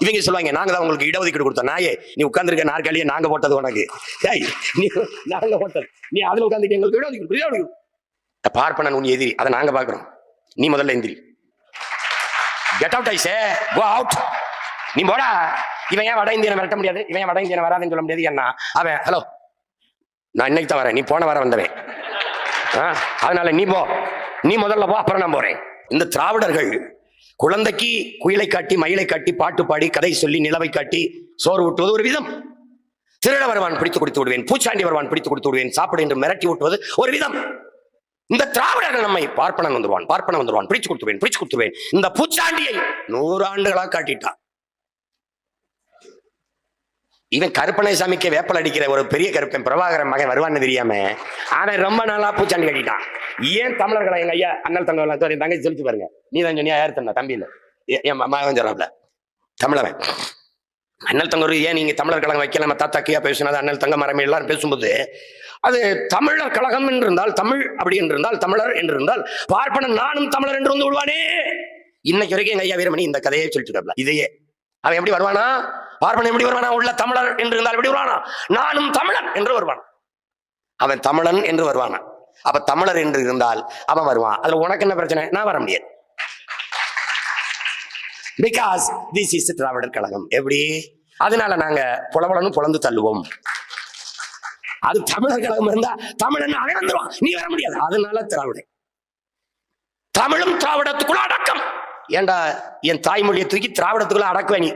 இவங்க சொல்லுவாங்க, நாங்க தான் உங்களுக்கு இடஒதுக்கீடு கொடுத்தோம். நாயே, நீ உட்கார்ந்துருக்க நாற்காலியே நாங்க போட்டது உனக்கு. நீ நாங்க போட்டது, நீ அதுல உட்காந்துட்டு எங்களுக்கு இடஒதுக்கீடு. பார்ப்பனன் உன் எதிரி, அதை நாங்க பாக்குறோம். நீ முதல்ல எந்திரி. Get out I say, go out. நீ போடா. இவன் ஏன் வட இந்தியனை விரட்ட முடியாது, இவன் ஏன் வட இந்தியனை வராதுன்னு சொல்ல முடியாது. என்ன அவன், ஹலோ நான் இன்னைக்கு தான் வரேன், நீ போன வர வந்தவன், அதனால நீ போ, நீ முதல்ல போ, அப்புறம் நான் போறேன். இந்த திராவிடர்கள் குழந்தைக்கு குயிலை காட்டி மயிலை காட்டி பாட்டு பாடி கதை சொல்லி நிலவை காட்டி சோறு ஊட்டுவது ஒரு விதம், திருட வருவான் பிடித்து கொடுத்து விடுவேன், பூச்சாண்டி வருவான் பிடித்து கொடுத்து விடுவேன், சாப்பிடு என்று மிரட்டி ஊட்டுவது ஒரு விதம். இந்த திராவிடர்கள் நம்மை பார்ப்பனன் வந்துருவான், பார்ப்பனன் வந்துருவான், பிடிச்சு கொடுத்துருவேன், பிடிச்சு கொடுத்துருவேன். இந்த பூச்சாண்டியை 100 ஆண்டுகளாக காட்டிட்டான். இவன் கருப்பனை சாமிக்கு வேப்பல் அடிக்கிற ஒரு பெரிய கருப்பன் பிரபாகரன் மகன் வருவான்னு தெரியாம அவன் ரொம்ப நாளா பூச்சாண்டி கட்டிட்டான். ஏன் தமிழர்களை எங்க ஐயா அண்ணல் தங்க தங்கச்சி சொல்லிச்சு பாருங்க, நீ தான் சொன்னியா, யார் தந்தா தம்பி இல்ல, என் மகன் சொல்றாப்ல தமிழவன். அண்ணல் தங்க ஏன் நீங்க தமிழர் கழகம் வைக்கல, தாத்தாக்கியா பேசினது அண்ணல் தங்க மரமே எல்லாரும் பேசும்போது, அது தமிழர் கழகம் என்று இருந்தால், தமிழ் அப்படி என்று இருந்தால், தமிழர் என்று இருந்தால், பார்ப்பனன் நானும் தமிழர் என்று வந்து விடுவானே. இன்னைக்கு வரைக்கும் எங்க ஐயா வீரமணி இந்த கதையை சொல்லிட்டு இருக்காப்ல. இதையே அவன் எப்படி வருவானா, பார்ப்பனன் எப்படி வருவானா, உள்ள தமிழர் என்று இருந்தால் எப்படி வருவானா, நானும் தமிழன் என்று வருவான். அவன் தமிழன் என்று வருவானா. அப்ப தமிழர் என்று இருந்தால் அவன் வருவான். அதுல உனக்கு என்ன பிரச்சனை, நான் வர முடியாது. Because this is Dravidar Kazhagam. எப்படி? அதனால நாங்க புலவலன்னு புலந்து தள்ளுவோம். அது தமிழர் கழகம் இருந்தா தமிழன் அவன் வந்துருவான், நீ வர முடியாது. அதனால திராவிடன், தமிழும் திராவிடத்துக்குள்ள அடக்கம். ஏண்டா என் தாய்மொழியை தூக்கி திராவிடத்துக்குள்ள அடக்குவே நீ.